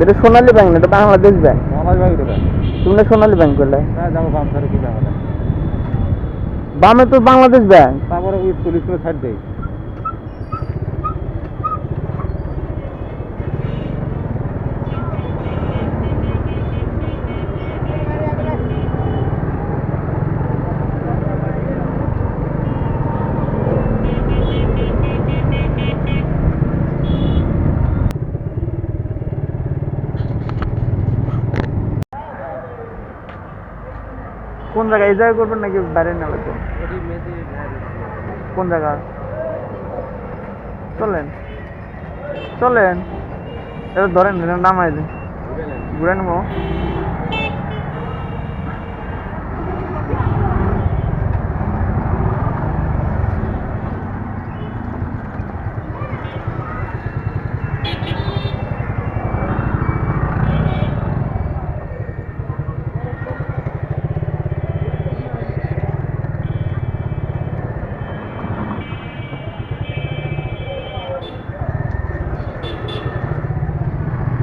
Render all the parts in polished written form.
এটা সোনালী ব্যাংক না, এটা বাংলাদেশ ব্যাংক। সোনালী ব্যাংক এটা। তুমি সোনালী ব্যাংক করলে? হ্যাঁ যাবো বাম সাইডে কি ব্যাংক আছে? বামে তো বাংলাদেশ ব্যাংক। তারপরে স্কুল সাইড দেই। কোন জায়গায়? এই জায়গায় করবেন নাকি বাইরে না লাগবে? কোন জায়গা? চলেন চলেন, এটা ধরেন, নামাই দিন, ঘুরে নেবো।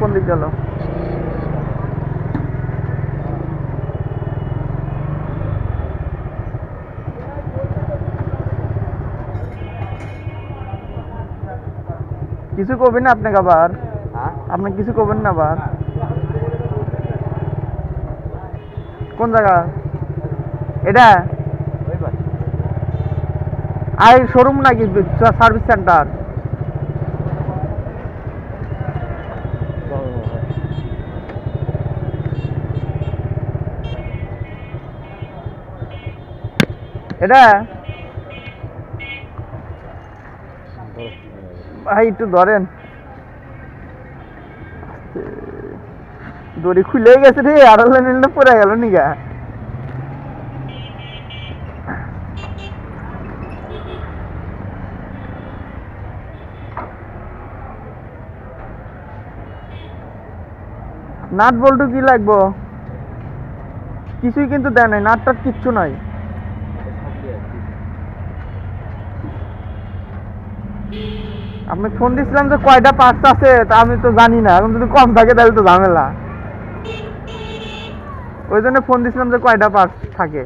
কোন দিক গেল? কিছু করবেন না আপনাকে আবার? আপনি কিছু করবেন না আবার? কোন জায়গা এটা? আর শোরুম নাকি সার্ভিস সেন্টার? এটা ভাই একটু ধরেন, দড়ি খুলে গেছে রে, আর পড়ে গেল নিগা। নাট বল্টু কি লাগবো? কিছুই কিন্তু দেয় নাই, নাট টাট কিচ্ছু নাই। আপনাকে ফোন দিচ্ছিলাম যে কয়টা পার্টস আছে, তা আমি তো জানি না, এখন যদি কম থাকে তাহলে তো ঝামেলা। ওই জন্য ফোন দিচ্ছিলাম যে কয়টা পার্টস থাকে।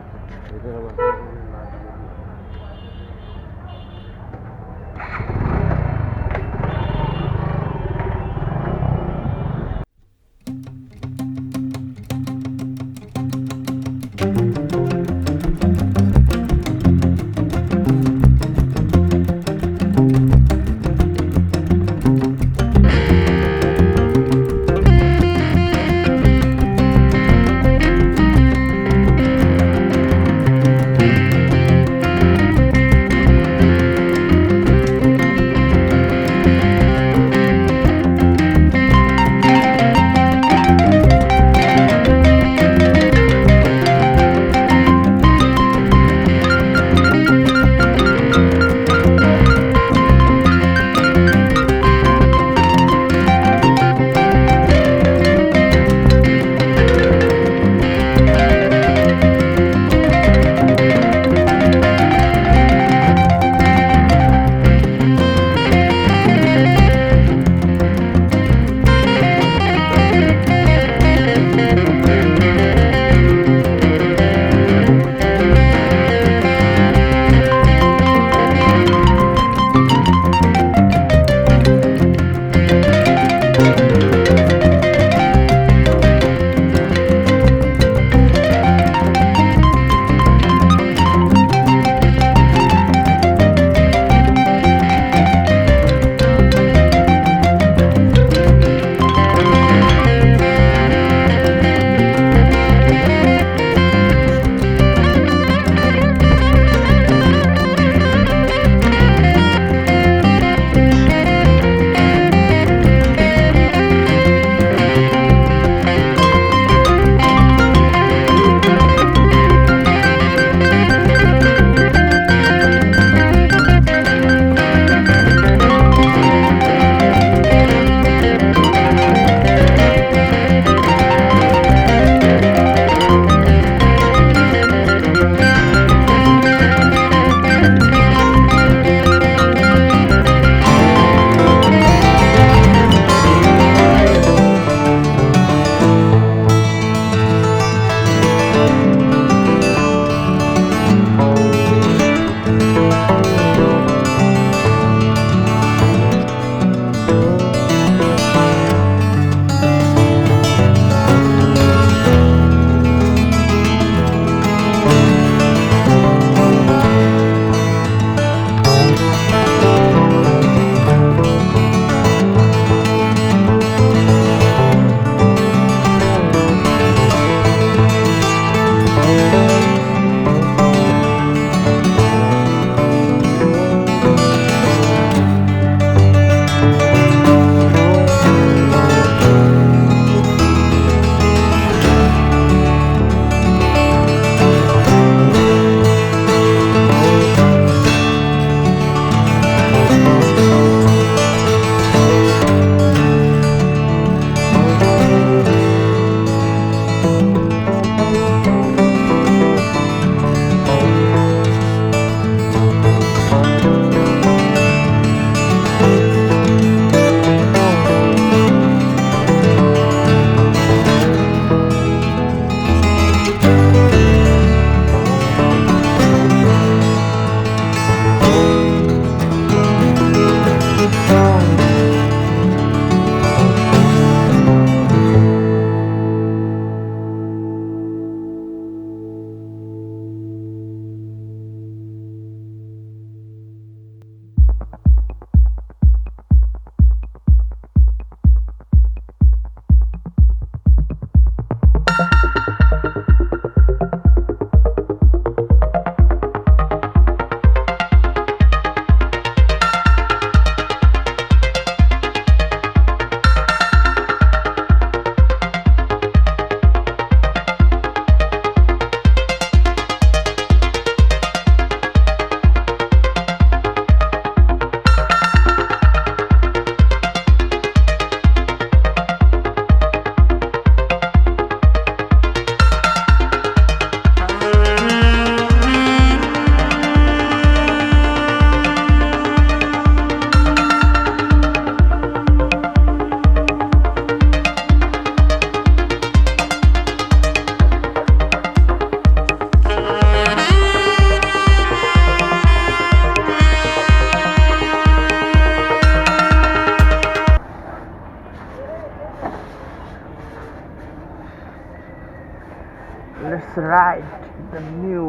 let's ride the new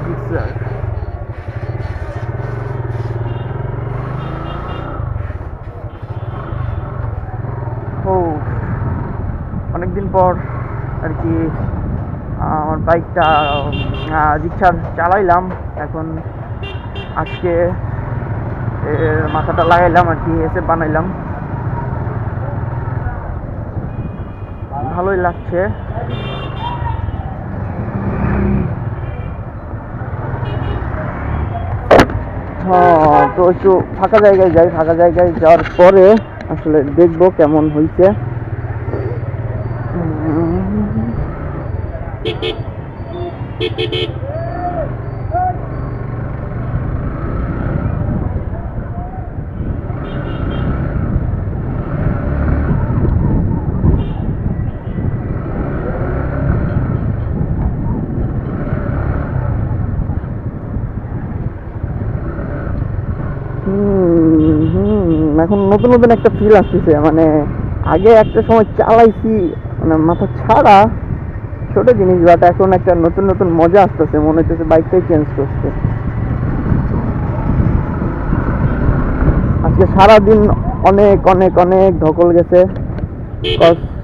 Gixxer. অনেকদিন পর আর কি আমার বাইকটা জিক্সার চালাইলাম। এখন আজকে মাথাটা লাগাইলাম আর কি, এসে বানাইলাম, ভালোই লাগছে। হ্যাঁ, তো একটু ফাঁকা জায়গায় যাই, ফাঁকা জায়গায় যাওয়ার পরে আসলে দেখবো কেমন হয়েছে। এখন নতুন নতুন একটা ফিল আসতেছে, মানে আগে একটা সময় চালাইছি মানে মাথা ছাড়া ছোট জিনিস, বাট এখন একটা নতুন নতুন মজা আসতেছে, মনে হচ্ছে বাইকটাই চেঞ্জ করছে। আজকে সারাদিন অনেক অনেক অনেক ধকল গেছে,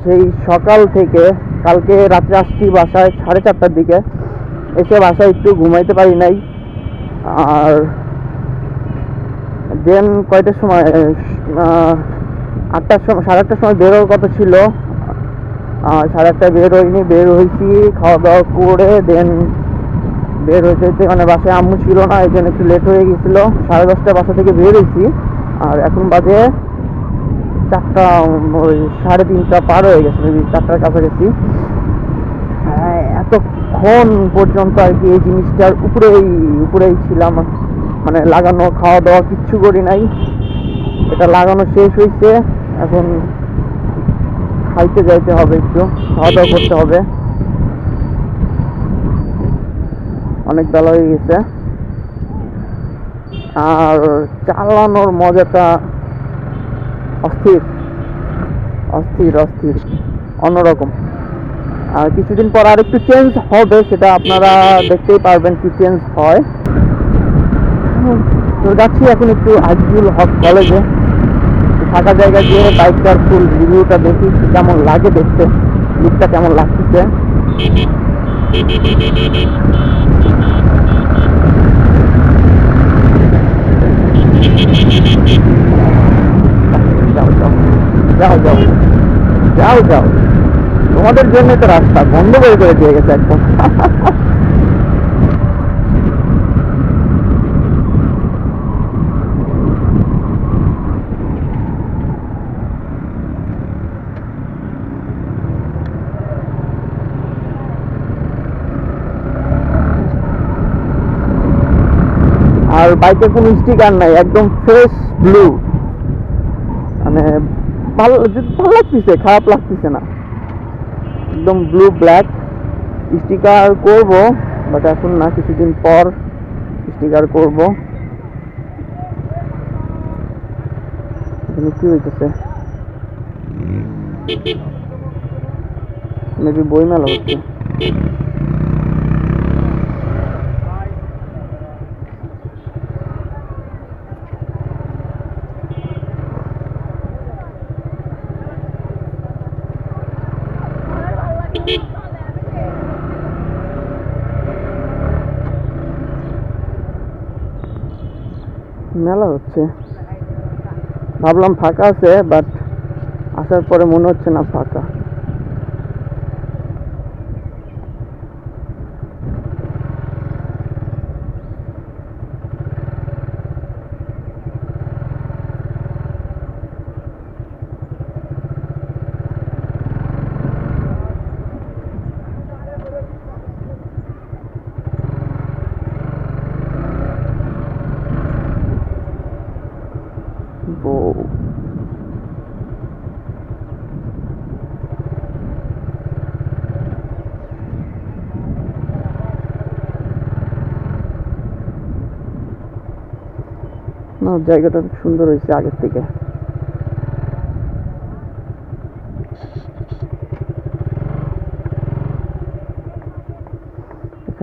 সেই সকাল থেকে কালকে রাত্রে আসছি বাসায় 4:30টার দিকে, এসে বাসায় একটু ঘুমাইতে পারি নাই। আর দেন কয়টার সময় 8টার সময়, 8:30টার সময় বেরোর কথা ছিল, 8:30টায় বের হইনি, বের হয়েছি খাওয়া দাওয়া করে। দেন বের হইতে মানে বাসায় আম্মু ছিল না, এই জন্য একটু লেট হয়ে গেছিলো। 10:30টায় বাসা থেকে বের হয়েছি, আর এখন বাজে 4টা, ওই 3:30 পার হয়ে গেছে, 4টার কাছাকাছি। হ্যাঁ, এতক্ষণ পর্যন্ত আর কি এই জিনিসটার উপরেই ছিলাম, মানে লাগানো, খাওয়া দাওয়া কিচ্ছু করি নাই। এটা লাগানো শেষ হয়েছে, এখন খাইতে যাইতে হবে, একটু খাওয়া দাওয়া করতে হবে, অনেক বেলা হয়ে গেছে। আর চালানোর মজাটা অস্থির অস্থির অস্থির অন্যরকম। আর কিছুদিন পর আর একটু চেঞ্জ হবে, সেটা আপনারা দেখতেই পারবেন কি চেঞ্জ হয়। তো যাচ্ছি এখন একটু আজিজুল হক কলেজে, ফাঁকা জায়গায় গিয়ে বাইকটার ফুল রিভিউটা দেখি কেমন লাগে, দেখতে লুকটা কেমন লাগতেছে। যাও যাও যাও যাও যাও যাও, তোমাদের জন্য তো রাস্তা বন্ধ করে দিয়ে গেছে একদম। আর বাইকে কোনো স্টিকার নাই, একদম ফ্রেশ ব্লু, মানে ভালো লাগতেছে, খারাপ লাগতেছে না, একদম ব্লু ব্ল্যাক। স্টিকার করব, বাট এখন না, কিছুদিন পর স্টিকার করব। এখানে কি হইতেছে? মেবি বইমেলা হচ্ছে। মেলা হচ্ছে, ভাবলাম ফাঁকা আছে, বাট আসার পরে মনে হচ্ছে না ফাঁকা। না, জায়গাটা সুন্দর হয়েছে আগের থেকে।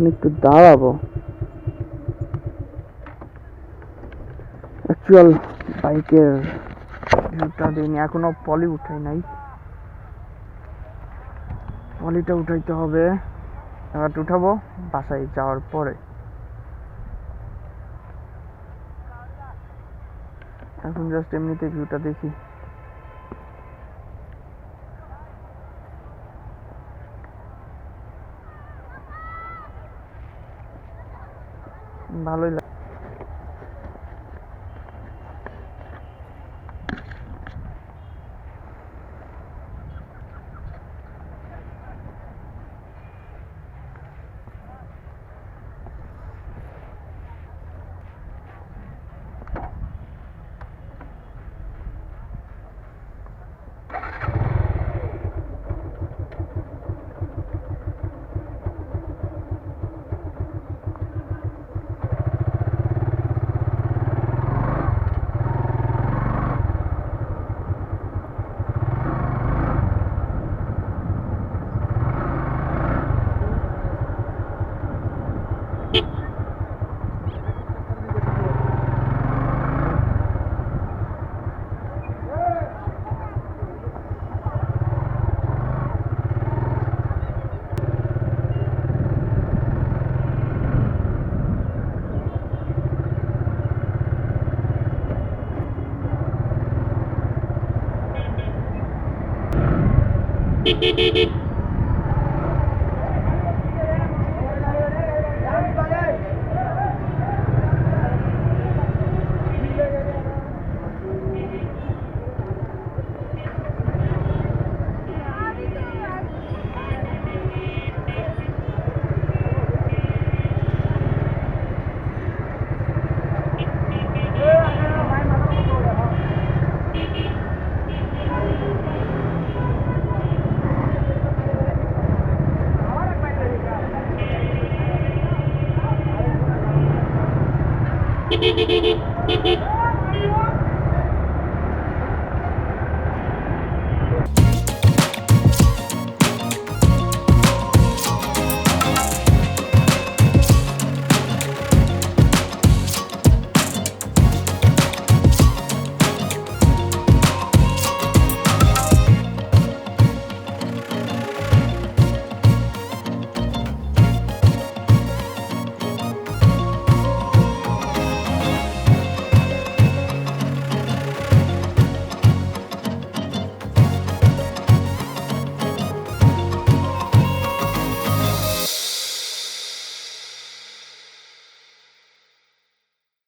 এখানে একটু দাঁড়াবো। অ্যাকচুয়াল বাইকের ভিউটা দিইনি, এখনো পলি উঠাই নাই, পলিটা উঠাইতে হবে, এবার উঠাবো বাসায় যাওয়ার পরে। এখন জাস্ট এমনিতে ভিউটা দেখি। ভালোই লাগে।